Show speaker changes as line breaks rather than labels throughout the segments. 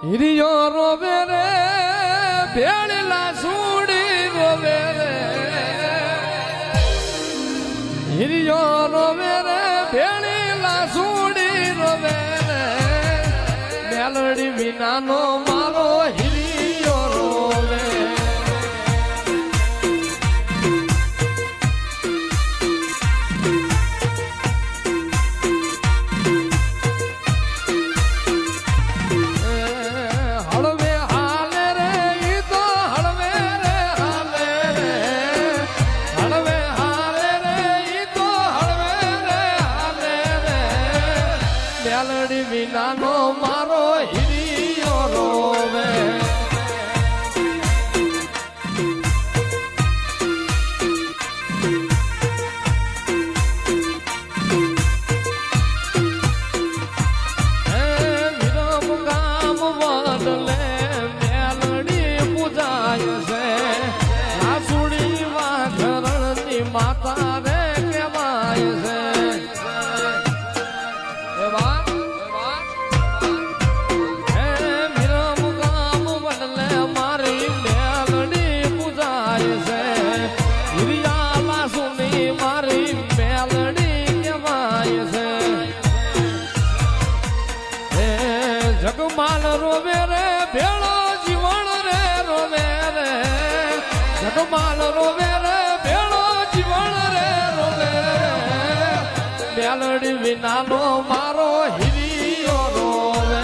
હિરિયો રોવે રે ભેળલા સુડી રોવે રે હિરિયો રોવે રે ભેળલા સુડી રોવે રે મેલડી વિનાનો મારો હિરિયો રોવે વિનાનો મારો હિરિયો રોવે વિરમ ગામ વડલે મેલડી પૂજાય છે લાસુડી વાઘરણની માતા રે કહેવાય છે જગમાલ રોવે રે ભેળો જીવણ રે રોવે રે જગમાલ રોવે રે ભેળો જીવણ રે રોવે રે મેલડી વિનાનો મારો હિરિયો રોવે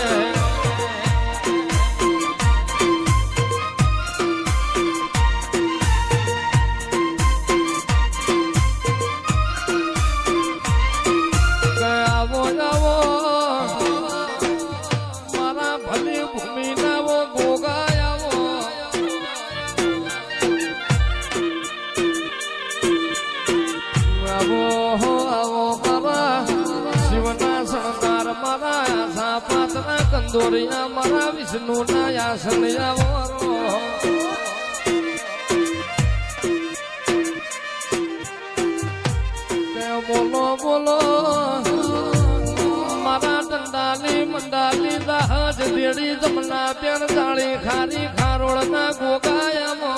આવો આવો કંદોરિયા મારા વિષ્ણુ ના આસન આવો બોલો બોલો મારા દંડાલી મંડાલી દહજ દેડી જમના પેર દાળી ખારી ખારોળ ના ગોગાયામો